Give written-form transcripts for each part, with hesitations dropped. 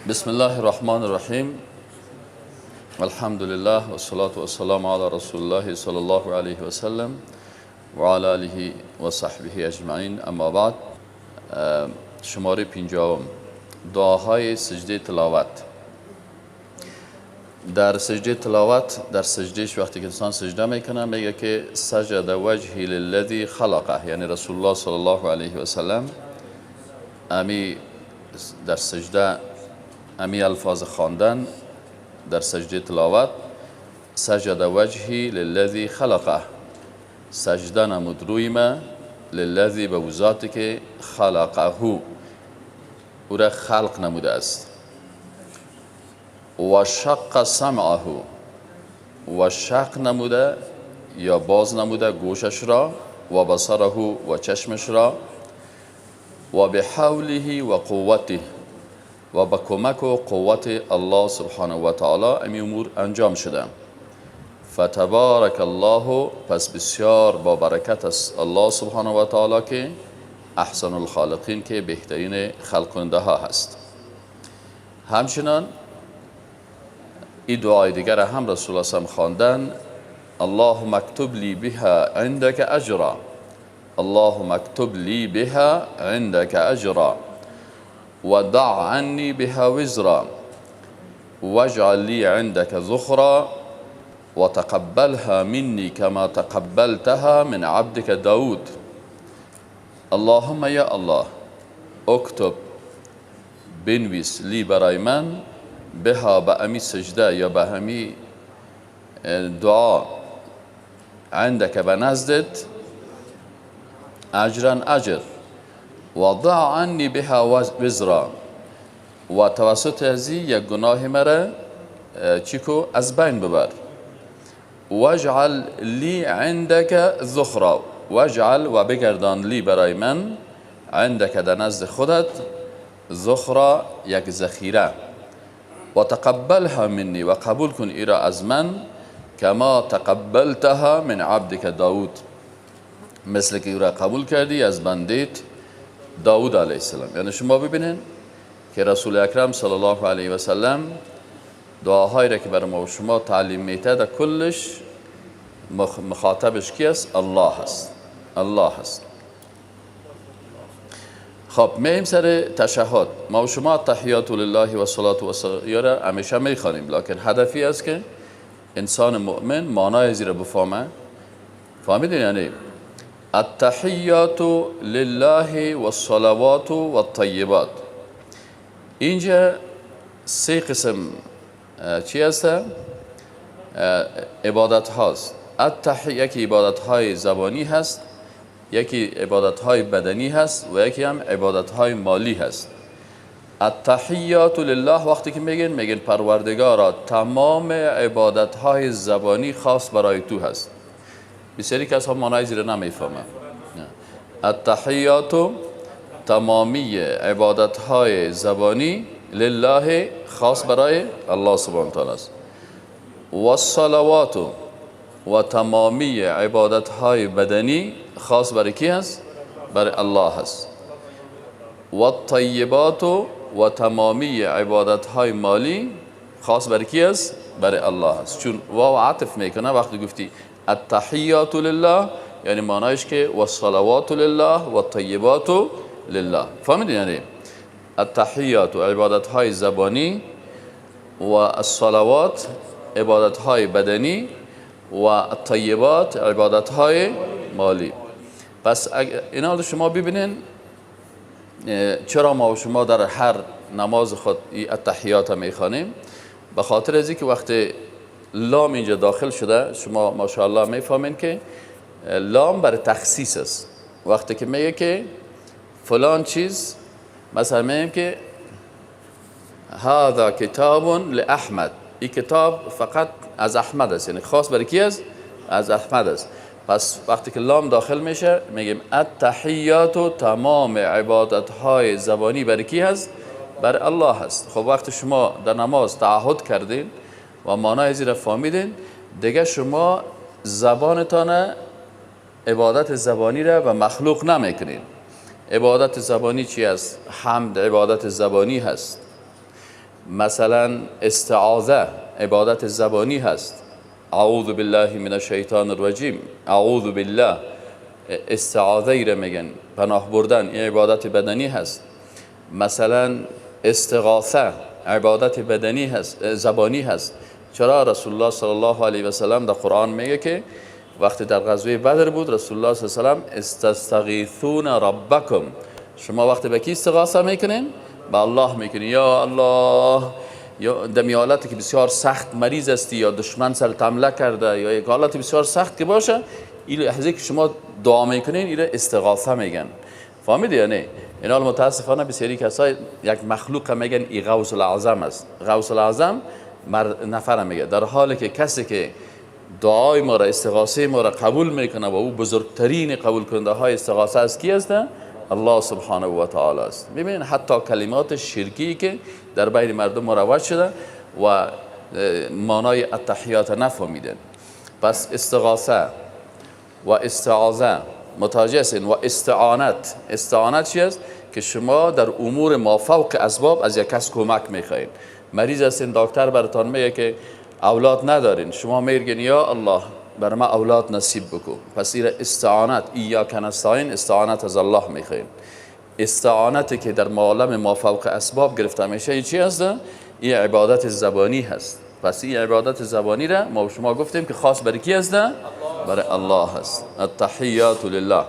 بسم الله الرحمن الرحیم. الحمد لله و الصلاة والسلام علی رسول الله صلی الله علیه و سلم و علی آله و صحبه اجمعین. اما بعد، شماره 50 دعاهای سجده تلاوت. در سجده تلاوت، در سجدهش وقتی که انسان سجده میکنه میگه که سجد وجهی للذی خلقه، یعنی رسول الله صلی الله علیه و سلم امی در سجده امی الفاظ خواندن در سجده تلاوت، سجد وجهی للذی خلقه، سجده نمود روی ما، للذی به ذاتی که خلقه او را خلق نموده است، و شق سمعه، و شق نموده یا باز نموده گوشش را، و بصره و چشمش را، و بحوله و قوته، و با کمک و قوت الله سبحانه و تعالی امی امور انجام شده. فتبارک الله، پس بسیار با برکت است الله سبحانه و تعالی که احسن الخالقین، که بهترین خلقنده ها هست. همچنان این دعای دیگر هم رسول الله صلی خواندن: اللهم اکتب لی بها عندك اجرا، اللهم اکتب لی بها عندك اجرا، ودع عني بها وزرا، واجعل لي عندك ذخرا، وتقبلها مني كما تقبلتها من عبدك داود. اللهم یا الله، اکتب بنویس، لی برای من، بها به امی سجده یا به امی دعا، عندك به نزدت، اجرا اجر، و ضع عنی بها وزرا، و توسط ازی یک گناه مرا چیکو از بین ببر. واجعل لی عندك ذخرا، واجعل و بگردان لی برای من، عندك در نزد خودت، ذخرا یک ذخیره، و تقبلها منی، و قبول کن ایرا از من، کما تقبلتها من عبدك داود، مثل که ایرا قبول کردی از بندیت داود علیه السلام. یعنی شما ببینین که رسول اکرم صلی الله علیه و سلم دعاهایی را که برای ما و شما تعلیم میده در کلش مخاطبش کی است؟ الله هست. الله هست. خب مییم سر تشهد. ما و شما تحیات لله و صلات و سلام را همیشه میخوانیم، لکن هدفی است که انسان مؤمن معنای زیر بفهمه. فهمیدین؟ یعنی التحیات لله و الصلوات و الطیبات. اینجا سه قسم چی هست؟ عبادت هاست. یکی عبادت های زبانی هست، یکی عبادت های بدنی هست، و یکی هم عبادت های مالی هست. التحیات لله وقتی که میگن پروردگارا تمام عبادت های زبانی خاص برای تو هست. بسیاری کس ها معنای زیر نمیفهمه. التحیات تمامی عبادت های زبانی لله خاص برای الله سبحانه تعالی است. و الصلوات و تمامی عبادت های بدنی خاص برای کی هست؟ برای الله هست. و الطیبات و تمامی عبادت های مالی خاص برای کی هست؟ برای الله هست. چون واو عطف میکنه وقتی گفتی التحیات لله، یعنی معنایش که و الصلوات لله و الطیبات لله. فهمیدین؟ یعنی التحیات و عبادت های زبانی، و الصلوات عبادت های بدنی، و الطیبات عبادت های مالی. پس اینا رو شما ببینین چرا ما و شما در هر نماز خود التحیات میخوانیم. به خاطر از اینکه وقتی لام اینجا داخل شده، شما ماشاءالله میفهمین که لام برای تخصیص است. وقتی که میگه که فلان چیز، مثلا میگیم که هذا کتاب لاحمد، این کتاب فقط از احمد است، یعنی خاص برای کی است؟ از احمد است. پس وقتی که لام داخل میشه میگیم التحیات، تمام عبادت های زبانی برای کی هست؟ برای الله هست. خب وقتی شما در نماز تعهد کردین و معنای زیر فهمیدین، دیگه شما زبانتان عبادت زبانی را و مخلوق نمیکنین. عبادت زبانی چی است؟ حمد عبادت زبانی هست، مثلا استعاذه عبادت زبانی هست، اعوذ بالله من الشیطان الرجیم، اعوذ بالله استعاذه ای را میگن، پناه بردن، این عبادت بدنی هست. مثلا استغاثه عبادت بدنی هست، زبانی هست. چرا رسول الله صلی الله علیه و سلم در قرآن میگه که وقتی در غزوه بدر بود رسول الله صلی الله علیه و سلم استستغیثون ربکم، شما وقتی به کی استغاثه میکنین؟ به الله میکنین. یا الله، یا در حالتی که بسیار سخت مریض استی یا دشمن سر حمله کرده یا یک حالت بسیار سخت که باشه، این لحظه که شما دعا میکنین این استغاثه میگن. فهمیدی یا نه؟ این حال متاسفانه بسیاری کسای یک مخلوق میگن ای غوث الاعظم است. غوث الاعظم نفر میگه، در حالی که کسی که دعای ما را، استغاثه ما را قبول میکنه و او بزرگترین قبول کننده های استغاثه است کی است؟ الله سبحانه و تعالی است. ببینید حتی کلمات شرکی که در بین مردم مروج شده و معنای التحیات نفهمیدن. پس استغاثه و استعاذه متوجه هستین. و استعانت، استعانت چی است؟ که شما در امور مافوق اسباب از یک کس کمک میخواین. مریض هستین، دکتر براتون میگه که اولاد ندارین، شما میگین یا الله بر ما اولاد نصیب بکن. پس این استعانت، ایاک نستعین، استعانت از الله میخواین. استعانتی که در عالم مافوق اسباب گرفته میشه این چی هست؟ این عبادت زبانی هست. پس این عبادت زبانی را ما شما گفتیم که خاص برای کی هست؟ برای الله هست. التحیات لله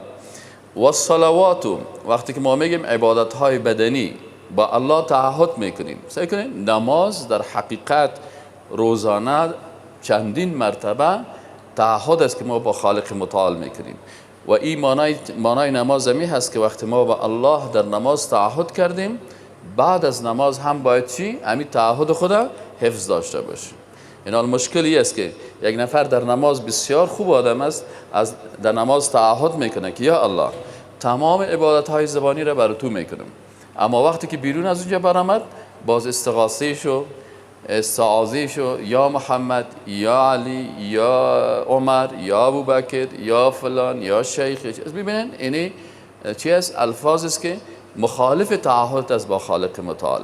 و الصلوات. وقتی که ما میگیم عبادت های بدنی با الله تعهد میکنیم، سعی کنیم نماز در حقیقت روزانه چندین مرتبه تعهد است که ما با خالق متعال میکنیم. و این معنای نماز می هست که وقتی ما با الله در نماز تعهد کردیم، بعد از نماز هم باید چی؟ همین تعهد خدا حفظ داشته باشیم. این حال مشکلی است که یک نفر در نماز بسیار خوب آدم است، از در نماز تعهد میکنه که یا الله تمام عبادت های زبانی را برای تو میکنم، اما وقتی که بیرون از اونجا برآمد باز استغاثه شو، استعاذه شو، یا محمد، یا علی، یا عمر، یا ابوبکر، یا فلان، یا شیخ. ببینین اینی چی است؟ الفاظ است که مخالف تعهد است با خالق متعال.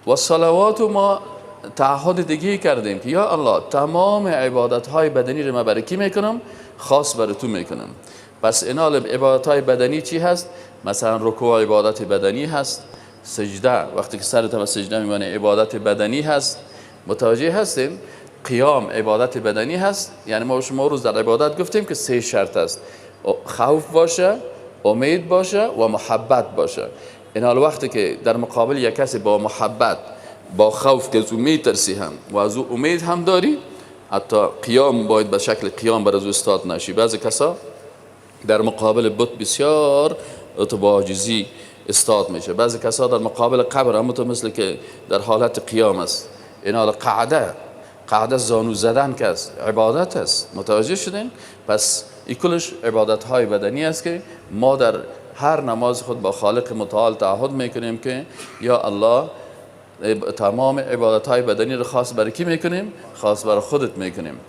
و صلوات ما تعهد دیگه کردیم که یا الله تمام عبادت های بدنی رو من برای کی میکنم؟ خاص برای تو میکنم. پس این حال عبادت های بدنی چی هست؟ مثلا رکوع عبادت بدنی هست، سجده وقتی که سرت به سجده میمانه عبادت بدنی هست. متوجه هستیم؟ قیام عبادت بدنی هست. یعنی ما شما روز در عبادت گفتیم که 3 شرط است: خوف باشه، امید باشه و محبت باشه. این حال وقتی که در مقابل یک کسی با محبت، با خوف که از او میترسی هم و از او امید هم داری، حتی قیام باید به شکل قیام بر از او استاد نشی. بعضی کسا در مقابل بت بسیار اتباعجزی استاد میشه. بعضی کسا در مقابل قبر هم مثل که در حالت قیام است. این حال قعده زانو زدن که است، عبادت است. متوجه شدین؟ پس این کلش عبادت های بدنی است که ما در هر نماز خود با خالق متعال تعهد میکنیم که یا الله تمام عبادت های بدنی رو خاص برای کی میکنیم؟ خاص برای خودت میکنیم.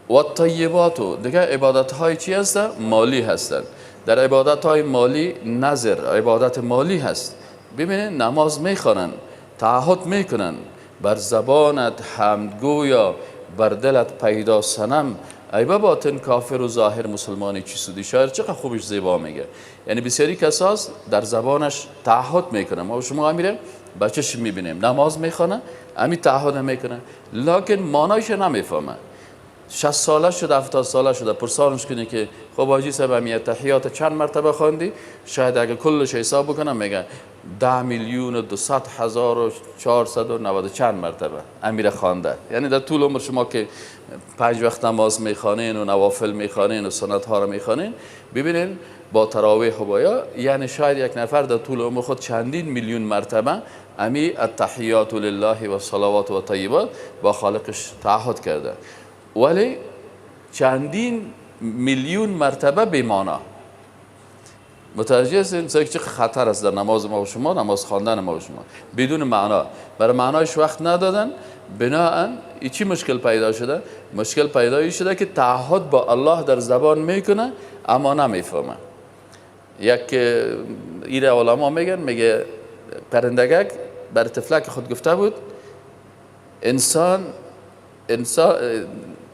و طیبات دیگه عبادت های چی هستن؟ مالی هستن. در عبادت های مالی نظر عبادت مالی هست. ببینید نماز میخوانن، تعهد میکنن، بر زبانت حمدگویا، بر دلت پیدا صنم، ای به باطن کافر و ظاهر مسلمانی چی سودی. شاعر چقدر خوبش زیبا میگه. یعنی بسیاری کساس در زبانش تعهد میکنه. ما شما میره بچه‌ش میبینیم نماز میخونه، همین تعهد میکنه، لکن معنایش نمیفهمه. 60 ساله شده، 70 ساله شده، پرسانش کنی که خب حاجی صاحب همین تحیات چند مرتبه خواندی؟ شاید اگه کلش حساب بکنم میگه 10,200,490 چند مرتبه امیر خوانده. یعنی در طول عمر شما که 5 وقت نماز میخوانین و نوافل میخوانین و سنت ها رو میخوانین، ببینین با تراویح و بایا، یعنی شاید یک نفر در طول عمر خود چندین میلیون مرتبه امی التحیات لله و صلوات و طیبات با خالقش تعهد کرده، ولی چندین میلیون مرتبه بی‌معنا. متوجه هستین چه خطر است در نماز ما و شما، نماز خواندن ما و شما بدون معنا، برای معنایش وقت ندادن. بناهن چی مشکل پیدا شده؟ مشکل پیدا شده که تعهد با الله در زبان میکنه اما نمیفهمه. یک ایره علما میگه پرندگک بر تفلک خود گفته بود انسان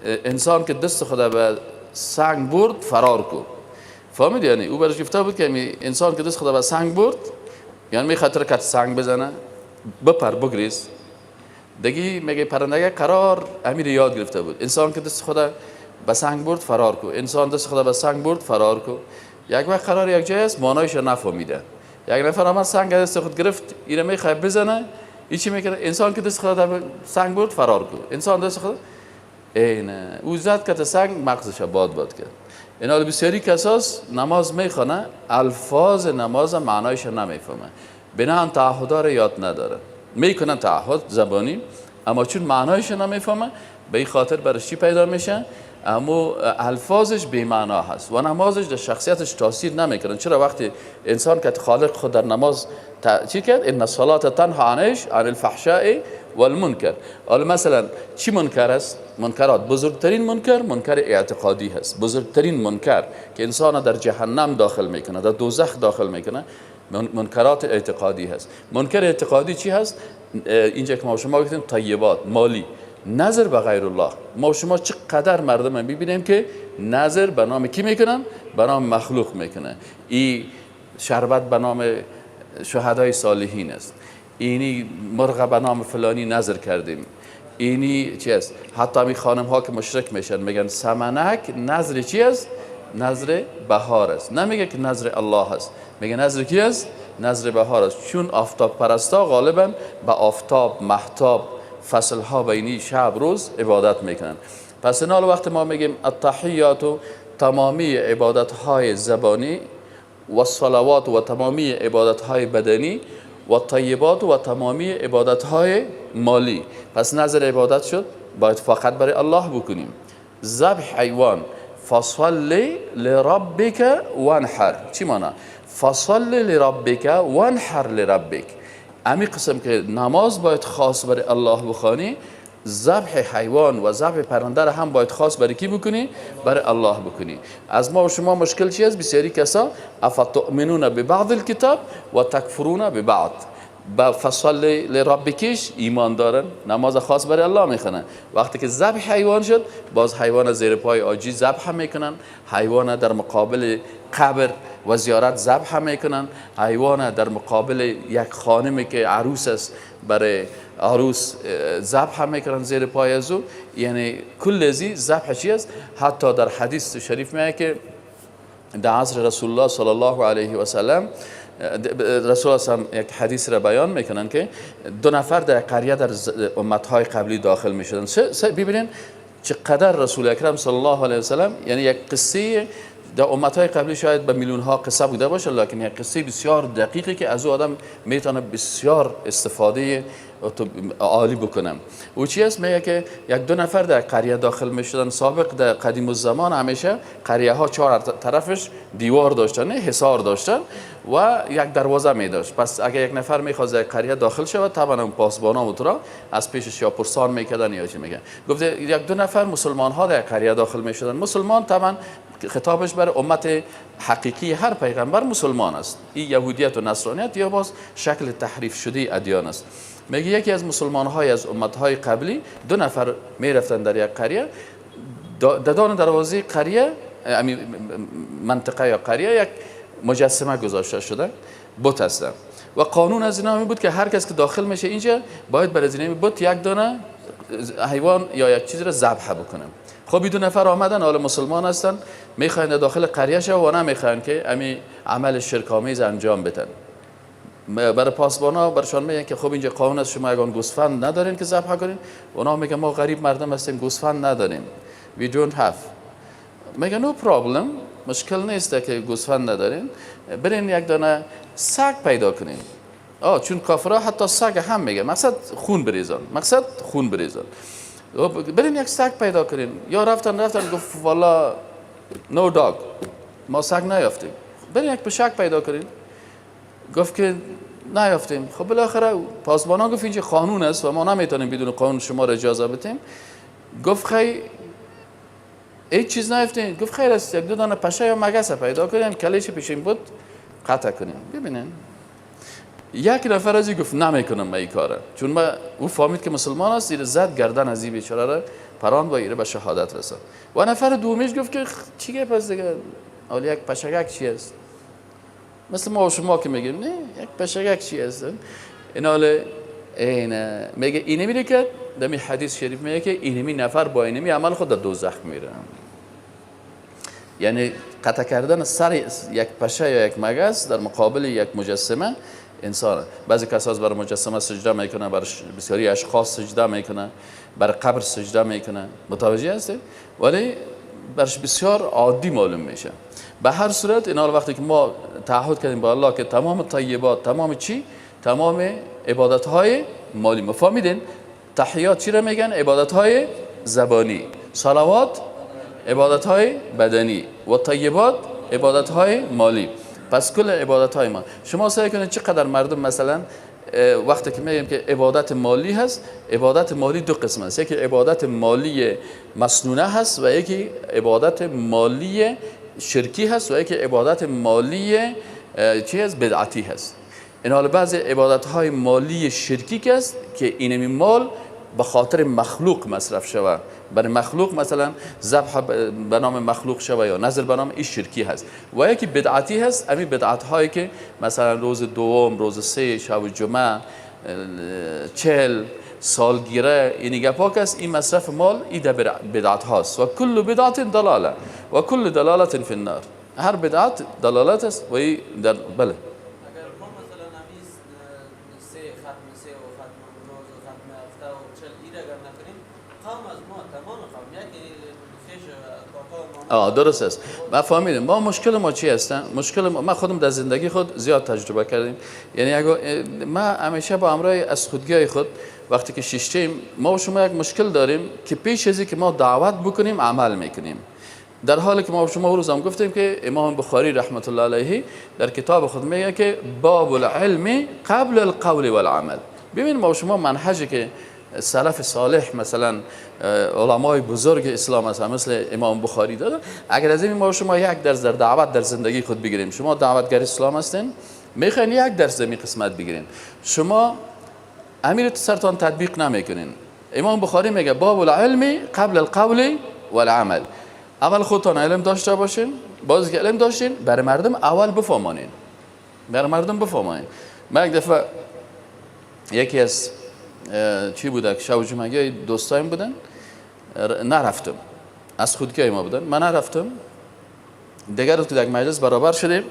انسان که دست خود به سنگ برد فرار کو. فهمید؟ یعنی او برش گفته بود که انسان که دست خود به سنگ برد یعنی می خاطر که سنگ بزنه بپر بگریز دیگه میگه پرنده قرار امیر یاد گرفته بود انسان که دست خود به سنگ برد فرار کو، انسان دست خود به سنگ برد فرار کو. یک وقت قرار یک جای است معنایش نفهمیده، یک نفر آمد سنگ دست خود گرفت اینو میخواد بزنه این چی میکنه؟ انسان که دست خود به سنگ برد فرار کو، انسان دست خود اینه او زد که سنگ مغزش باد کرد. اینا بسیاری کساس نماز میخونه الفاظ نماز معنایش نمیفهمه، بنان تعهدار یاد نداره، میکنن تعهد زبانی اما چون معنایش نمیفهمه به این خاطر برش چی پیدا میشه؟ اما الفاظش بی معنا هست و نمازش در شخصیتش تاثیر نمیکنه. چرا وقتی انسان که خالق خود در نماز چی کرد؟ ان الصلاه تنها عن الفحشاء والمنکر. حالا مثلا چی منکر است؟ منکرات بزرگترین منکر اعتقادی هست، بزرگترین منکر که انسان در جهنم داخل میکنه، در دوزخ داخل میکنه منکرات اعتقادی هست. منکر اعتقادی چی هست؟ اینجا که ما شما گفتیم طیبات، مالی، نظر به غیر الله. ما شما چقدر مردم میبینیم که نظر به نام کی میکنن؟ به نام مخلوق میکنه. این شربت به نام شهدای صالحین است، اینی مرغ به نام فلانی نظر کردیم، اینی چی است؟ حتی می خانم ها که مشرک میشن میگن سمنک نظر چی است؟ نظر بهار است، نمیگه که نظر الله است، میگه نظر کی است؟ نظر بهار است. چون آفتاب پرستا غالبا به آفتاب، مهتاب، فصل ها بینی شب روز عبادت میکنن. پس این حال وقت ما میگیم التحیات و تمامی عبادت های زبانی و الصلوات و تمامی عبادت های بدنی و طیبات و تمامی عبادت های مالی، پس نظر عبادت شد باید فقط برای الله بکنیم. ذبح حیوان فصل لربک وانحر، چی معنی؟ فصل لربک وانحر لربک، امی قسم که نماز باید خاص برای الله بخوانی، ذبح حیوان و ذبح پرنده را هم باید خاص برای کی بکنی؟ برای الله بکنی. از ما و شما مشکل چی است؟ بسیاری کسا افتؤمنون ببعض الکتاب و تکفرون ببعض. با فصل لربکش ایمان دارن، نماز خاص برای الله میخونن، وقتی که ذبح حیوان شد باز حیوان زیر پای عاجز ذبح میکنن، حیوان در مقابل قبر و زیارت ذبح میکنن، حیوان در مقابل یک خانمی که عروس است برای عروس ذبح میکنن زیر پای از او. یعنی کل ذی ذبح چی است؟ حتی در حدیث شریف میگه که در عصر رسول الله صلی الله علیه و سلم رسول الله یک حدیث را بیان میکنن که دو نفر در قریه در امتهای قبلی داخل میشدن. ببینین چقدر رسول اکرم صلی الله علیه و سلم، یعنی یک قصه در امتهای قبلی شاید به میلیون ها قصه بوده باشه، لکن یک قصه بسیار دقیقی که از او آدم میتونه بسیار استفاده عالی بکنم. او چی است؟ میگه که یک دو نفر در قریه داخل میشدن. سابق در قدیم الزمان همیشه قریه ها چهار طرفش دیوار داشتن، نه حصار داشتن و یک دروازه می داشت. پس اگر یک نفر میخواست در قریه داخل شود طبعا پاسبانا و تو از پیشش یا پرسان میکردن یا چی میگن. گفته یک دو نفر مسلمان ها در قریه داخل میشدن. مسلمان طبعا خطابش بر امت حقیقی هر پیغمبر مسلمان است. این یهودیت و نصرانیت یا باز شکل تحریف شده ادیان است. میگه یکی از مسلمان های از امت های قبلی دو نفر میرفتن در یک قریه، ددان دروازه قریه منطقه یا قریه یک مجسمه گذاشته شده، بت هستن و قانون از اینا می بود که هر کس که داخل میشه اینجا باید برای این بت یک دانه حیوان یا یک چیزی را ذبح بکنه. خب دو نفر آمدن، حالا مسلمان هستن، میخواین داخل قریه شو و نمیخواین که امی عمل شرک آمیز انجام بدن. برای پاسبانا برشان میگن که خب اینجا قانون است، شما اگه گوسفند ندارین که ذبح کنین. اونا میگن ما غریب مردم هستیم، گوسفند نداریم، we don't have. میگن no problem، مشکل نیست که گوسفند ندارین، برین یک دانه سگ پیدا کنین. چون کافرها حتی سگ هم میگن مقصد خون بریزن، برین یک سگ پیدا کنین. یا رفتن گفت والا نو داگ، ما سگ نیافتیم. برین یک پشک پیدا کنین. گفت که نیافتیم. خب بالاخره پاسبانا گفت اینجا قانون است و ما نمیتونیم بدون قانون شما را اجازه بدیم. گفت خیر هیچ چیز نیافتیم. گفت خیر است یک دو دانه پشه یا مگس پیدا کنیم، کلیش پیشین بود قطع کنیم. ببینین یک نفر ازی گفت نمیکنم من این کاره، چون ما او فهمید که مسلمان است، زیر زد گردن از این بیچاره را پران و ایره به شهادت رسد. و نفر دومیش گفت که چیه پس دیگه، اول یک پشگک چی است؟ مثل ما و شما که میگیم نه یک پشگک چی است؟ این حاله این میگه اینی میره که دمی حدیث شریف میگه که اینمی نفر با اینمی عمل خود در دوزخ میره. یعنی قطع کردن سر یک پشه یا یک مگس در مقابل یک مجسمه انسان. بعضی کسا بر مجسمه سجده میکنه، بر بسیاری اشخاص سجده میکنه، بر قبر سجده میکنه، متوجه هستی؟ ولی برش بسیار عادی معلوم میشه. به هر صورت این حال وقتی که ما تعهد کردیم با الله که تمام طیبات، تمام چی؟ تمام عبادت های مالی، مفهمیدین؟ تحیات چی را میگن؟ عبادت های زبانی، صلوات عبادت های بدنی و طیبات عبادت های مالی. پس کل عبادت های ما شما سعی کنید چقدر مردم مثلا وقتی که میگیم که عبادت مالی هست، عبادت مالی دو قسم است، یکی عبادت مالی مسنونه هست و یکی عبادت مالی شرکی هست و یکی عبادت مالی چی هست؟ بدعتی هست. این حال بعضی عبادت های مالی شرکی که است که اینمی مال به خاطر مخلوق مصرف شود، برای مخلوق مثلا ذبح به نام مخلوق شود یا نظر به نام این شرکی هست. و یکی بدعتی هست، همین بدعت هایی که مثلا روز دوم، روز سه، شب جمعه، 40 سالگیره، این گپاک است، این مصرف مال این بدعت هاست. و کل بدعت دلاله و کل دلالت فی النار. هر بدعت دلالت است و این در بله. درست است. ما فهمیدیم ما مشکل ما چی هستن؟ مشکل ما خودم در زندگی خود زیاد تجربه کردیم. یعنی اگه ما همیشه با امرای از خودگی خود وقتی که شیشتیم ما و شما یک مشکل داریم که پیش ازی که ما دعوت بکنیم عمل میکنیم، در حالی که ما و شما روز هم گفتیم که امام بخاری رحمت الله علیه در کتاب خود میگه که باب العلم قبل القول والعمل. ببین ما و شما منهجی که سلف صالح مثلا علمای بزرگ اسلام هستن مثل امام بخاری دادن، اگر از این ما شما یک درس در دعوت در زندگی خود بگیریم، شما دعوتگر اسلام هستین میخواین یک درس در می قسمت بگیرین، شما امیر سرتان تطبیق نمیکنین. امام بخاری میگه باب العلم قبل القول والعمل. اول خودتان علم داشته باشین، باز که علم داشتین برای مردم اول بفهمانین، برای مردم بفهمانین. من یک دفعه یکی از چی بوده که شب جمعه دوستایم بودن، نرفتم، از خودگی ما بودن، من نرفتم. دیگر روز که در مجلس برابر شدیم،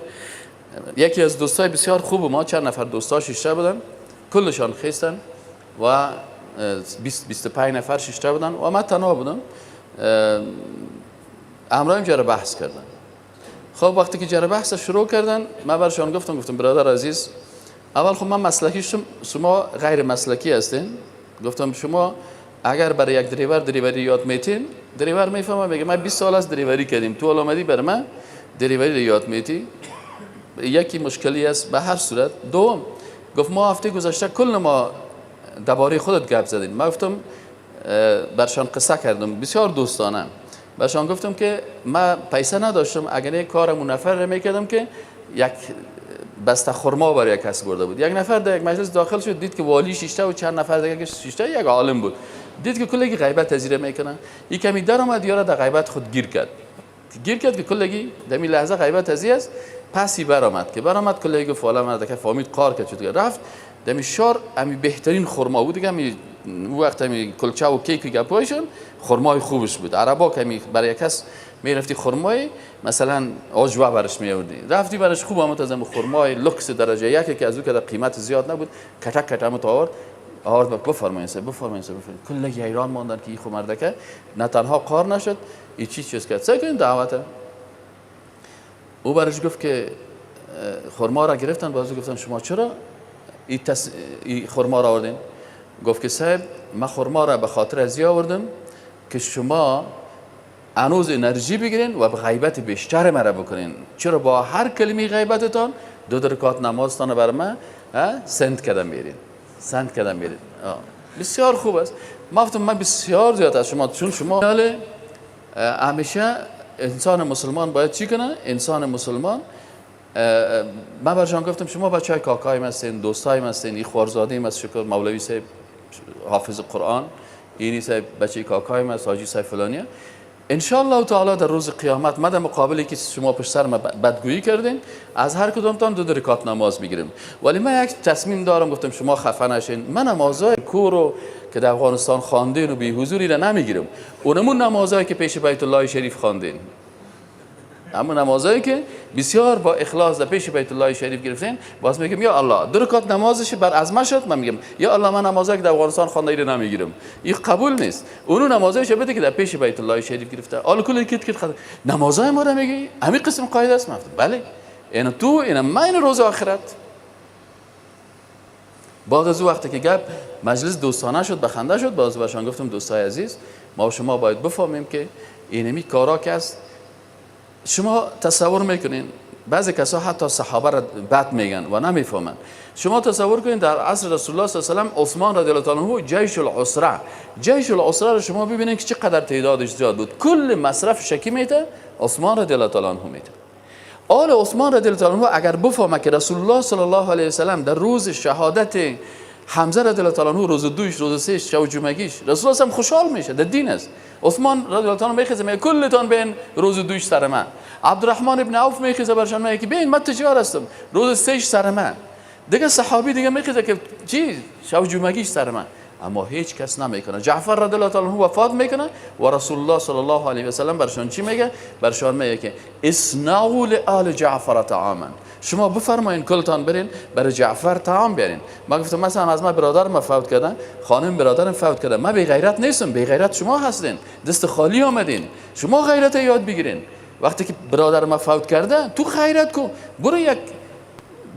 یکی از دوستای بسیار خوب ما، چند نفر دوستا شیشته بودن، کلشان خیستن و 20-25 نفر شیشته بودن و من تنها بودم. امرایم جره بحث کردن. خب وقتی که جره بحث شروع کردن من برشان گفتم برادر عزیز، اول خب من مسلکی شما غیر مسلکی هستین. گفتم شما اگر برای یک دریوری یاد میتین، دریور میفهمه میگه من 20 سال از دریوری کردیم، تو آمدی برای من دریوری یاد میتی، یکی مشکلی است. به هر صورت دوم گفت ما هفته گذشته کل ما درباره خودت گپ زدیم. من گفتم برشان قصه کردم بسیار دوستانه، برشان گفتم که من پیسه نداشتم، اگر یک کار منفر میکردم که یک بسته خرما برای یک کس برده بود. یک نفر در یک مجلس داخل شد، دید که والی شیشته و چند نفر دیگه شیشته، یک عالم بود، دید که کلگی غیبت تزیره میکنن. این کمی در آمد یارا در غیبت خود گیر کرد که کلگی در این لحظه غیبت تزیه است. پسی برآمد که برآمد کلگی گفت والا من که فهمید قار کرد چطور رفت دمی شار. امی بهترین خرما بود دیگه، می وقت می کلچه و کیک گپایشون خرمای خوبش بود. عربا که برای کس میرفتی خرمای مثلا آجوا برش میآوردی، رفتی برش خوب آمد از خرمای لوکس درجه یکی که از او که قیمت زیاد نبود، کټک هم تو آورد بفرمایید کل ایران ماندن که این خو مردکه نه تنها قار نشد، این چیز کرد. سعی کنید دعوت. او برش گفت که خرما را گرفتن، بازو گفتن شما چرا این خرما را آوردین؟ گفت که صاحب من خرما را به خاطر ازی آوردم که شما هنوز انرژی بگیرین و به غیبت بیشتر مرا بکنین. چرا با هر کلمه غیبتتان 2 رکعت نمازتان بر من سنت کردم بیرین. بسیار خوب است. من گفتم من بسیار زیاد از شما، چون شما همیشه انسان مسلمان باید چی کنه؟ انسان مسلمان من برشان گفتم شما بچه های کاکایم هستین، دوستایم هستین، این خوارزادیم هست، شکر مولوی صاحب حافظ قرآن، اینی صاحب بچه کاکایم هست، حاجی صاحب فلانیه. ان شاء الله تعالی در روز قیامت من در مقابلی که شما پشت سر من بدگویی کردین، از هر کدومتان دو رکعت نماز میگیرم. ولی من یک تصمیم دارم، گفتم شما خفه نشین، من نمازهای کورو که در افغانستان خواندین و بی حضوری را نمیگیرم. اونمون نمازهایی که پیش بیت الله شریف خواندین، اما نمازایی که بسیار با اخلاص در پیش بیت الله شریف گرفتین، باز میگم یا الله دو رکعت نمازش بر از من شد، من میگم یا الله من نمازایی که در افغانستان خوانده رو نمیگیرم. این قبول نیست. اونو نمازایش بده که در پیش بیت الله شریف گرفته. آل کل کیت نمازای ما رو میگی همین قسم قاعده است. بله این تو این ما این روز آخرت. بعد از وقتی که گپ مجلس دوستانه شد، بخنده شد، باز بهشون گفتم دوستای عزیز، ما و شما باید بفهمیم که اینمی کارا که است. شما تصور میکنین بعضی کسا حتی صحابه را بد میگن و نمیفهمن. شما تصور کنین در عصر رسول الله صلی الله علیه و آله عثمان رضی الله عنه جیش العسره رو شما ببینید که چقدر تعدادش زیاد بود. کل مصرف شکی میته عثمان رضی الله عنه میته. آل عثمان رضی الله عنه اگر بفهمه که رسول الله صلی الله علیه و سلم در روز شهادت حمزه رضی الله عنه روز دوش روز سهش شب جمعگیش رسول الله هم خوشحال میشه، در دین است. عثمان رضی الله عنه میخواد میگه کلتون بین روز دوش سر من. عبدالرحمن ابن عوف میخواد برشان میگه ببین من تجار هستم روز سهش سر من. دیگه صحابی دیگه میخواد که چی شب جمعگیش سر من. اما هیچ کس نمیکنه. جعفر رضی الله عنه وفات میکنه و رسول الله صلی الله علیه و سلم برشان چی میگه؟ برشان میگه که اصنعوا لآل جعفر طعاما، شما بفرمایین کلتان برین برای جعفر طعام بیارین. ما گفتم مثلا از ما برادرم فوت کردن، خانم برادرم فوت کردن، من بی غیرت نیستم، بی غیرت شما هستین، دست خالی آمدین. شما غیرت یاد بگیرین. وقتی که برادرم فوت کرده تو غیرت کو، برو یک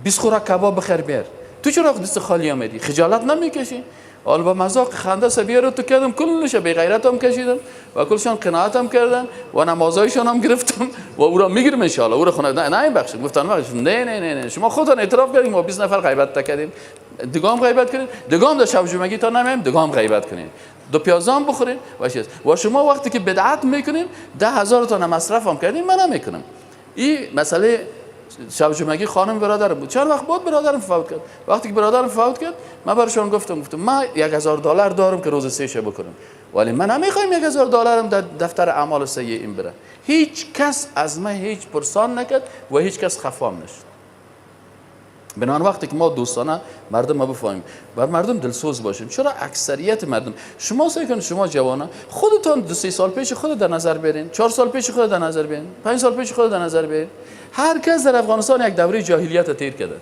20 خوراک کباب بخیر بیار. تو چرا دست خالی آمدی؟ خجالت نمیکشی؟ حال با مذاق خنده سبیه تو کردم، کلش به غیرت هم کشیدم و کلشان قناعت هم کردن و نمازایشان هم گرفتم و او را میگیرم ان شاء الله. او را خونه نه این بخش گفتن نه شما خودتان اعتراف کردین ما 20 نفر غیبت کردیم، دگام غیبت کردین، دگام در شب جمعگی تا نمیم دگام غیبت کنین، دو پیازام بخورین و شما وقتی که بدعت میکنین 10,000 تا مصرف هم کردین، من نمیکنم. این مسئله شب جمعگی خانم برادرم بود. چند وقت بعد برادرم فوت کرد. وقتی که برادرم فوت کرد من براشون گفتم من $1,000 دارم که روز سه شب بکنم، ولی من نمیخوایم $1,000 در دفتر اعمال سیئه این بره. هیچ کس از من هیچ پرسان نکرد و هیچ کس خفام نشد. بنان وقتی که ما دوستانه مردم ما بفهمیم و مردم دلسوز باشیم. چرا اکثریت مردم شما سعی شما جوانا خودتون 2-3 سال پیش خود در نظر برین، 4 سال پیش خود در نظر برین، 5 سال پیش خود در نظر برین. هر کس در افغانستان یک دوره جاهلیت تیر کرده.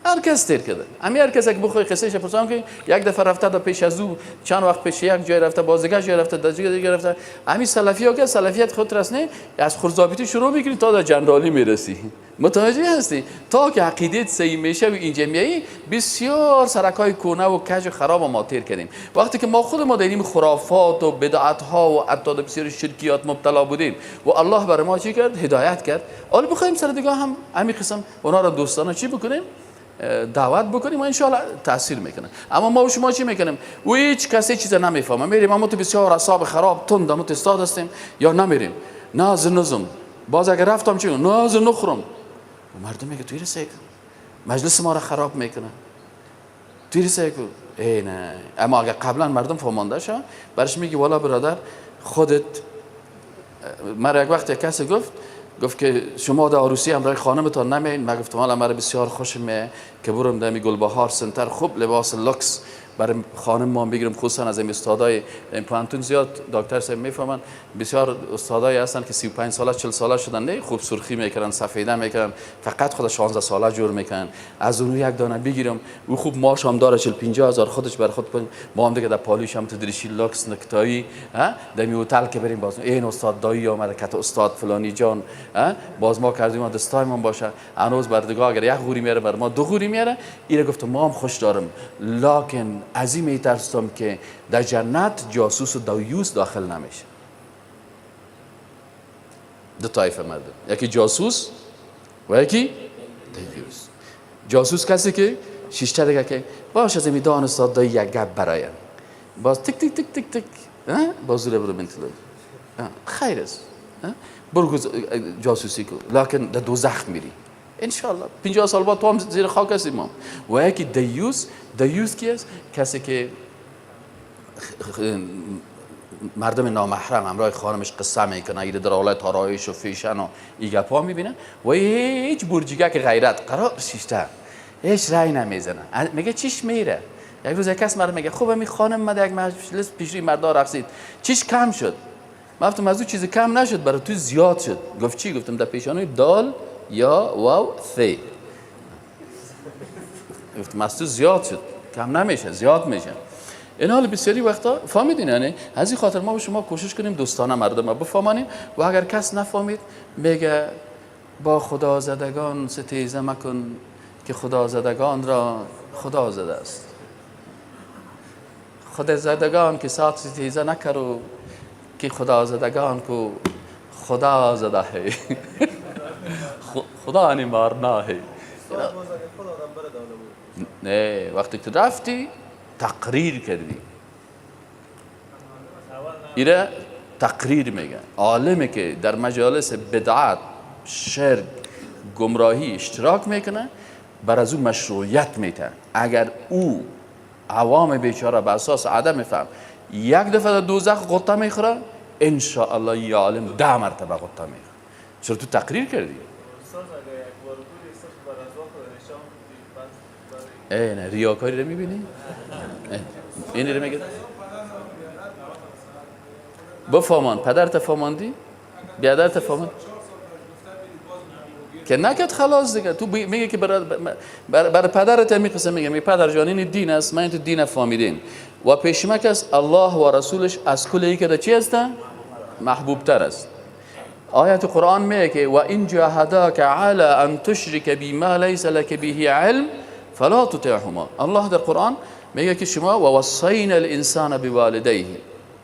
هر کس تیر کرده. هر کس که بخوای قصهش پرسان که یک دفعه رفته تا پیش از او چند وقت پیش یک جای رفته، بازگشت جای رفته، دیگه رفته. همین سلفی ها که سلفیت خود رسنه از خرزابیتی شروع میکنی تا در جنرالی میرسی. متوجه هستی؟ تا که عقیدت صحیح میشه و این جمعیه بسیار سرکای کونه و کج و خراب ما تیر کردیم. وقتی که ما خود ما در این خرافات و بدعت ها و اعداد بسیار شرکیات مبتلا بودیم و الله برای ما چی کرد؟ هدایت کرد. حالا بخوایم سر دیگه هم همین قسم اونا را دوستانه چی بکنیم؟ دعوت بکنیم و ان شاء الله تاثیر میکنه. اما ما و شما چی میکنیم؟ و هیچ کسی چیز نمیفهمه. میریم اما تو بسیار اعصاب خراب تند اما استاد هستیم یا نمیریم. ناز نظم. باز اگر رفتم چی؟ ناز نخورم. مردم میگه توی رسه مجلس ما را خراب میکنه. توی رسه ای نه. اما اگر قبلا مردم فهمانده شه برش میگه والا برادر خودت. مرا یک وقت کسی گفت که شما در عروسی همراه خانمتان نمیین. من گفتم حالا مرا بسیار خوشم میاد که برم در گلبهار سنتر خوب لباس لوکس برای خانم ما بگیرم، خصوصا از این استادای پانتون زیاد دکتر صاحب میفهمن بسیار استادای هستن که 35 ساله 40 ساله شدن، نه خوب سرخی میکنن سفیده میکنن، فقط خود 16 ساله جور میکنن. از اون یک دانه بگیرم او خوب ماش هم داره 40-50 هزار خودش بر خود کنیم. ما هم دیگه در پالیش هم تدریشی لوکس نکتایی در می هتل که بریم باز این استاد دایی اومده کت استاد فلانی جان باز ما کردیم ما دستایمون باشه. هنوز بردگاه اگر یک غوری میاره بر ما 2 غوری میاره. اینو گفتم ما هم خوش دارم، لکن از این میترسم که در جنت جاسوس و دیوس داخل نمیشه. دو طایفه مردم، یکی جاسوس و یکی دیوس. جاسوس کسی که شیشته دیگه که باش از میدان استاد دایی یک گپ برایم باز تک تک تک تک تک باز زوره برو بنتلو خیر است برو جاسوسی کو، لکن در دوزخ میری. انشالله 50 سال بعد تو هم زیر خاک هستی ما. و یکی دیوس کی است؟ کسی که مردم نامحرم همراه خانمش قصه میکنه، ایده در حالت آرایش و فیشن و ایگپا میبینه و هیچ برجیگه که غیرت قرار شیشته هیچ رای نمیزنه. میگه چیش میره. یک روز یک کس مرد میگه خوبه می خانم مده یک مجلس پیشی مردا رقصید، چیش کم شد؟ من گفتم از اون چیزی کم نشد، برای تو زیاد شد. گفت چی؟ گفتم در پیشانوی دال یا واو ثی. گفتم از تو زیاد شد، کم نمیشه، زیاد میشه. این حال بسیاری وقتا فهمیدین. یعنی از این خاطر ما و شما کوشش کنیم دوستانه مردم بفهمانیم و اگر کس نفهمید میگه با خدا زدگان ستیزه مکن که خدا زدگان را خدا زده است. خدا زدگان که سات ستیزه نکرو که خدا زدگان کو خدا زده ہے. خدا نمارنا ہے. نه وقتی که رفتی تقریر کردی. ایره تقریر میگن. عالمی که در مجالس بدعت، شرک، گمراهی اشتراک میکنه بر از او مشروعیت میده. اگر او عوام بیچاره به اساس عدم فهم یک دفعه در دوزخ قطعه میخوره، انشاءالله یه عالم 10 مرتبه قطعه میخوره. چرا تو تقریر کردی؟ نه ریاکاری رو میبینی؟ این رو میگه بفهمان. پدرت فهماندی؟ بیادرت فهماند؟ که نکرد خلاص دیگه. تو میگه که برای پدرت هم میخواسته میگه پدر جان این دین است، من تو دین فهمیدین و پیشمک است الله و رسولش از کل ای که چی هستن؟ محبوب تر است. آیت قرآن میگه که و این جاهداک علی ان تشرک بی ما لیس لک به علم فلا تطعهما. الله در قرآن میگه که شما و وصینا الانسان بوالدیه،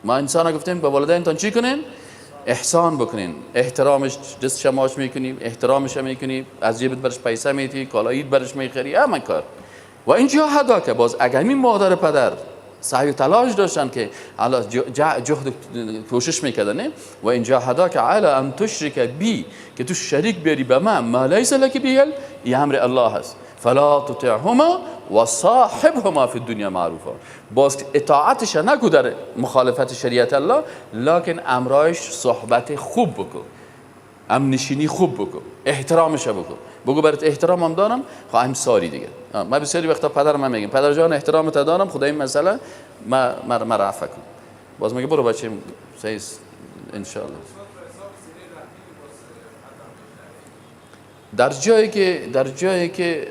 ما انسان گفتیم به والدینتان چی کنین؟ احسان بکنین. احترامش دست شماش میکنی، احترامش میکنی، از جیبت برش پیسه میتی، کالاییت برش میخری، همه کار. و اینجا حدا که باز اگر می مادر پدر سعی و تلاش داشتن که حالا جهد کوشش میکردن و اینجا حدا که علی ان تشرک بی که تو شریک بیاری به من ما لیس لک به این امر الله هست. فلا تطعهما و صاحبهما فی الدنیا معروفا. باز اطاعتش نکو در مخالفت شریعت الله، لکن امرایش صحبت خوب بکن، امنشینی خوب بکن، احترامش بکن. بگو برات احترام هم دارم، خواهم ساری دیگه. من بسیاری وقتا پدرم میگم پدر جان احترامت دارم، خدا این مسئله ما رفع کن. باز میگه برو بچه سیس ان شاء الله. در جایی که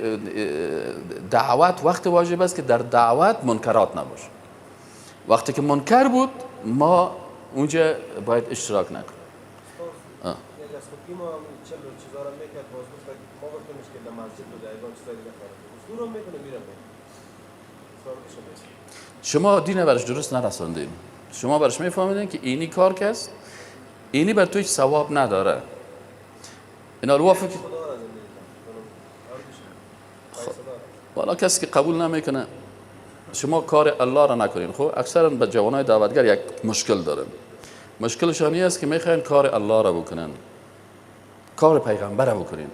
دعوت وقت واجب است که در دعوت منکرات نباشه. وقتی که منکر بود ما اونجا باید اشتراک نکنیم. شما دین برش درست نرساندین. شما برش میفهمیدین که اینی کار کس اینی بر توی ثواب نداره. اینا رو وافق والا کسی که قبول نمیکنه شما کار الله را نکنین. خب اکثرا به جوانای دعوتگر یک مشکل دارن. مشکلشان این است که میخواین کار الله را بکنن، کار پیغمبر را بکنین.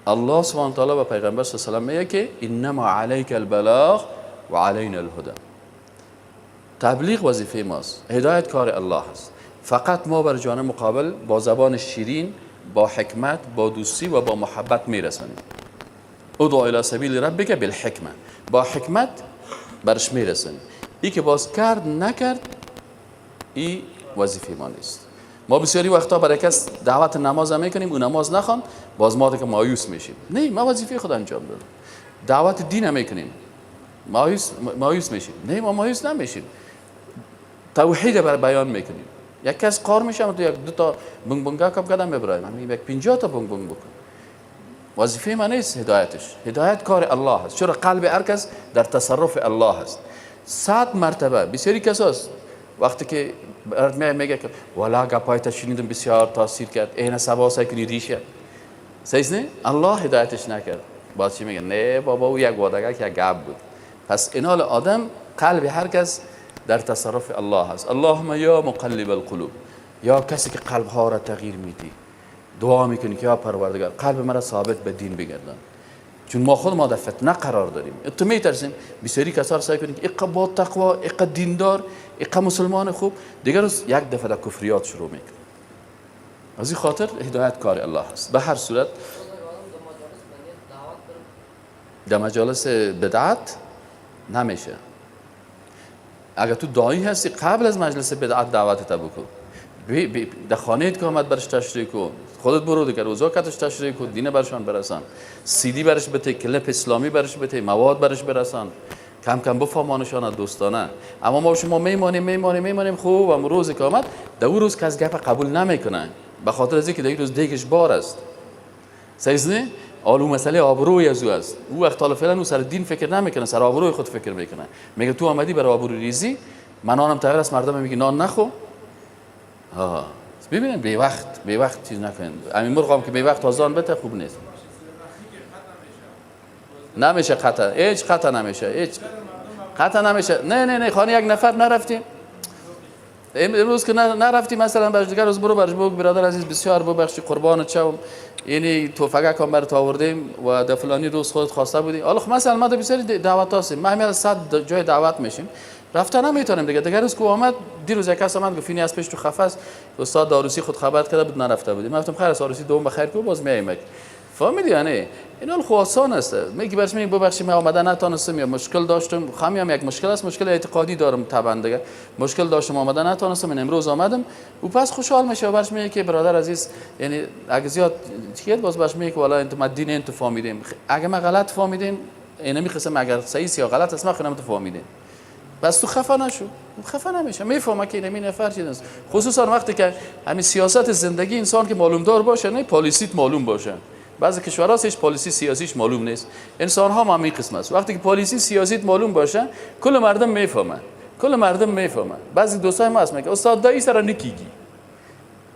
الله سبحانه و تعالی و پیغمبر صلی الله علیه و آله میگه که انما علیک البلاغ و علینا الهدى. تبلیغ وظیفه ماست، هدایت کار الله است. فقط ما بر جانب مقابل با زبان شیرین، با حکمت، با دوستی و با محبت میرسانیم. ادعو الی سبیل ربک بالحکمه، با حکمت برش میرسانیم. این که باز کرد نکرد این وظیفه ما نیست. ما بسیاری وقتا برای کس دعوت نماز میکنیم، اون نماز نخوان، باز ما که مایوس میشیم. نه، ما وظیفه خود انجام دادیم. دعوت دین میکنیم، مایوس میشیم. نه، ما مایوس نمیشیم. توحید بر بیان میکنیم. یک کس قار میشه تو یک دو تا بنگ بنگا کم کردم ببرایم، من یک 50 تا بنگ بنگ بکن. وظیفه من نیست هدایتش. هدایت کار الله است. چرا قلب هر کس در تصرف الله است. 100 مرتبه بسیاری کساست وقتی که میگه که والا گپایت شنیدم بسیار تاثیر کرد، اینا سبا سایکنی ریشه سیز نه الله هدایتش نکرد. باز چی میگه؟ نه بابا او یک وادگه که یک گپ بود. پس اینال آدم قلب هر کس در تصرف الله است. اللهم یا مقلب القلوب، یا کسی که قلب ها را تغییر میدی، دعا میکنی که یا پروردگار قلب مرا ثابت به دین بگردان، چون ما خود ما در فتنه قرار داریم. تو میترسیم بسیاری کسا رو سعی کنیم که اقا با تقوا، اقا دیندار، اقا مسلمان خوب، دیگر روز یک دفعه در کفریات شروع میکنه. از این خاطر هدایت کار الله هست. به هر صورت در مجالس بدعت نمیشه. اگر تو داعی هستی قبل از مجلس بدعت دعوت بکن، در خانه که آمد برش تشریح کن، خودت برو دیگر روزا کتش تشریح کن، دین برشان برسان، CD برش بده، کلپ اسلامی برش بده، مواد برش برسان، کم کم بفهمانشان دوستانه. اما ما شما میمانیم خوب، و روزی که آمد در اون روز کس گپ قبول نمیکنه، به خاطر از اینکه در این روز دیگش بار است. سیزنه آلو مسئله آبروی از او است. او وقت حالا فعلا او سر دین فکر نمیکنه، سر آبروی خود فکر میکنه. میگه تو آمدی برای آبرو ریزی، من نانم تغییر است، مردم میگه نان نخو. ببینید به وقت چیز نکنید. همین مرغ که به وقت آزان بده خوب نیست. نمیشه قطع، هیچ قطع نمیشه. نه خانه یک نفر نرفتیم. امروز که نرفتی مثلا باش دیگر روز برو برش بگو برادر عزیز بسیار ببخشید قربانت شوم، یعنی توفقه کام برات آوردیم و در فلانی روز خودت خواسته بودی. حالا مثلا ما بسیاری دعوت هستیم، ما همین 100 جای دعوت میشیم، رفتن نمیتونیم دیگر روز که اومد دیروز یک کس اومد گفت اینی از پیش تو خفاس استاد داروسی خود خبر کرده بود نرفته بودیم. گفتم خیر داروسی دوم بخیر کو باز میایم. فهمیدی یعنی اینا خو آسان است. میگی برش میگم ببخشید من اومدن نتونستم یا مشکل داشتم، خمیام یک مشکل است، مشکل اعتقادی دارم طبعا دیگه، مشکل داشتم اومدن نتونستم، من امروز اومدم. او پس خوشحال میشه و برش میگه که برادر عزیز یعنی اگه زیاد چیت باز برش میگه که والا انت ما دین انت فهمیدیم، اگه ما غلط فهمیدیم اینا میخوام اگر صحیح یا غلط است ما خودم تو فهمیدیم، بس تو خفه نشو. خفه نمیشه، میفهمه که این نفر چیز، خصوصا وقتی که همین سیاست زندگی انسان که معلوم دار باشه، نه پالیسیت معلوم باشه. بعضی کشورها هیچ پالیسی سیاسیش معلوم نیست، انسان ها هم این قسم است. وقتی که پالیسی سیاسیت معلوم باشه کل مردم میفهمن. بعضی دوستای ما هست میگه استاد دایی سر نکیگی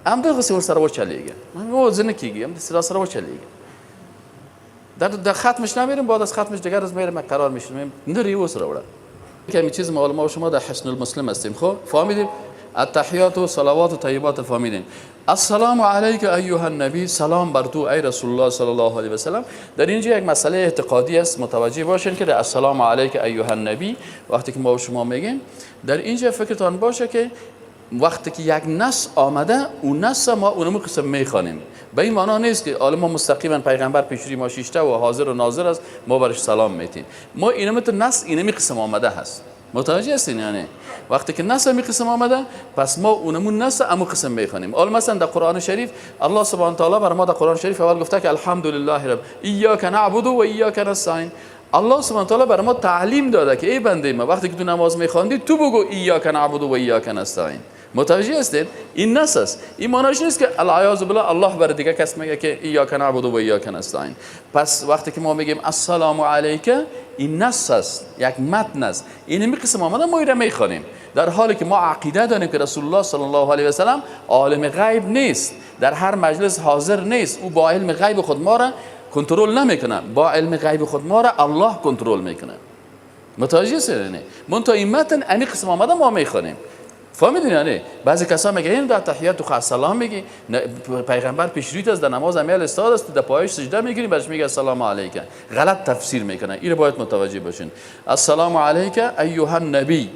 ام در سر سر و چلیگه، من موزه نکیگی ام سر و چلیگه در ختمش نمیریم، بعد از ختمش دیگه روز میریم قرار میشیم نری و سر وړه که می چیز ما شما در حسن المسلم هستیم. خب فهمیدیم التحیات و صلوات و طیبات فهمیدیم. السلام علیک ایها النبی، سلام بر تو ای رسول الله صلی الله علیه و سلم. در اینجا یک مسئله اعتقادی است، متوجه باشین که السلام علیک ایها النبی وقتی که ما شما میگیم در اینجا فکرتان باشه که وقتی که یک نص آمده اون نص ما اونمو قسم میخوانیم، به این معنا نیست که ما مستقیما پیغمبر پیشری ما شیشته و حاضر و ناظر است ما برش سلام میتیم. ما اینم تو نص اینمی قسم آمده هست، متوجه هستین؟ یعنی وقتی که نص می قسم آمده پس ما اونمون نص امو قسم میخوانیم. حالا مثلا در قرآن شریف الله سبحانه و تعالی بر ما در قرآن شریف اول گفته که الحمدلله رب ایاک نعبد و ایاک نستعین. الله سبحانه و تعالی بر ما تعلیم داده که ای بنده ما وقتی که تو نماز میخواندی تو بگو ایاک نعبد و ایاک نستعین. متوجه هستید؟ این نص است. این معناش نیست که العیاذ بالله الله بر دیگه کس میگه که ایاک نعبد و ایاک نستعین. پس وقتی که ما میگیم السلام علیک این نص است، یک متن است، این می قسم آمده ما اینو میخوانیم، در حالی که ما عقیده داریم که رسول الله صلی الله علیه و سلم عالم غیب نیست، در هر مجلس حاضر نیست، او با علم غیب خود ما را کنترل نمیکنه، با علم غیب خود ما را الله کنترل میکنه. متوجه هستید؟ من تا این متن این قسم آمده ما میخوانیم. فهمیدین یعنی بعضی کسا میگه این در تحیات تو سلام میگی، پیغمبر پیشرویت است در نماز امیال استاد است، در پایش سجده میگیری برش میگه السلام علیک، غلط تفسیر میکنه. این رو باید متوجه باشین. السلام علیک ایها النبی،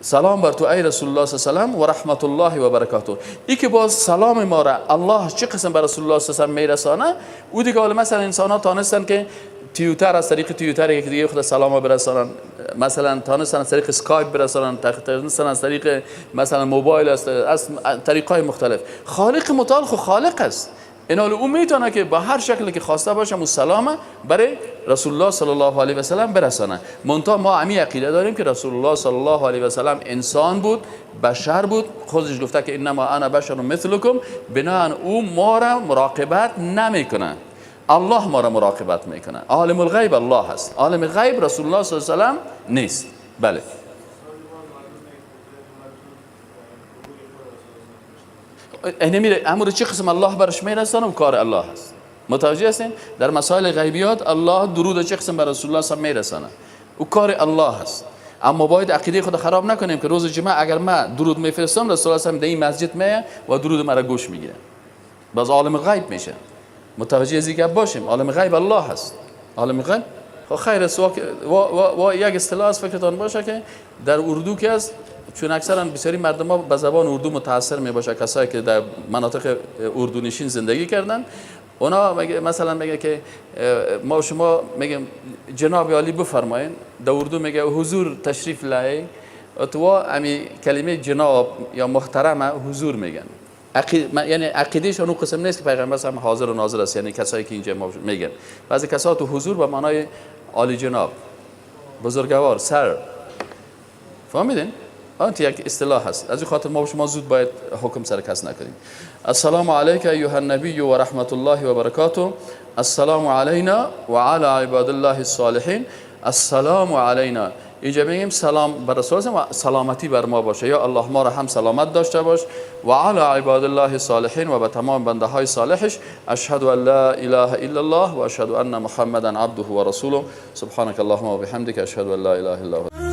سلام بر تو ای رسول الله صلی الله علیه و سلم و رحمت الله و برکاته. این که باز سلام ما را الله چه قسم بر رسول الله صلی الله علیه و سلم میرسانه، او دیگه مثلا انسان ها تانستن که تیوتر از طریق تیوتر یک دیگه خود سلام برسانن، مثلا تانستن از طریق اسکایپ برسانن، تانستن از طریق مثلا موبایل است، از طریقای مختلف. خالق متعال خو خالق است، این حال او میتونه که با هر شکلی که خواسته باشه مو سلام برای رسول الله صلی الله علیه و سلم برسانه. منتها ما عمی عقیده داریم که رسول الله صلی الله علیه و سلم انسان بود، بشر بود، خودش گفته که انما انا بشر مثلکم، بناهن او ما را مراقبت نمیکنه، الله ما را مراقبت میکنه. عالم الغیب الله هست، عالم غیب رسول الله صلی الله علیه و سلم نیست. بله اینمی امر چه قسم الله برش میرسانه و کار الله هست. متوجه هستین؟ در مسائل غیبیات الله درود چه قسم بر رسول الله صلی الله علیه و سلم میرسانه و کار الله هست. اما باید عقیده خود خراب نکنیم که روز جمعه اگر ما درود میفرستم رسول الله صلی الله علیه و سلم در این مسجد میه و درود مرا گوش میگیره. باز عالم غیب میشه. متوجه از این باشیم عالم غیب الله هست. عالم غیب خب خیر است و یک اصطلاح از فکرتان باشه که در اردو که است، چون اکثرا بسیاری مردم ها به زبان اردو متاثر می باشه، کسایی که در مناطق اردو نشین زندگی کردن، اونا مثلا میگه که ما شما میگیم جناب عالی بفرمایین، در اردو میگه حضور تشریف لای، تو امی کلمه جناب یا محترم حضور میگن. یعنی عقیدهشون اون قسم نیست که پیغمبر هم حاضر و ناظر است، یعنی کسایی که اینجا میگن. بعضی کسا تو حضور به معنای عالی جناب، بزرگوار، سر. فهمیدین؟ آنت یک اصطلاح هست. از این خاطر ما شما زود باید حکم سر کس نکنیم. السلام علیک ایها النبی و رحمت الله و برکاته. السلام علینا و علی عباد الله الصالحین. السلام علینا. اینجا میگیم سلام بر رسول و سلامتی بر ما باشه، یا الله ما را هم سلامت داشته باش، و علی عباد الله الصالحین و به تمام بنده های صالحش. اشهد ان لا اله الا الله و اشهد ان محمدا عبده و رسوله. سبحانك اللهم و بحمدک اشهد ان لا اله الا انت.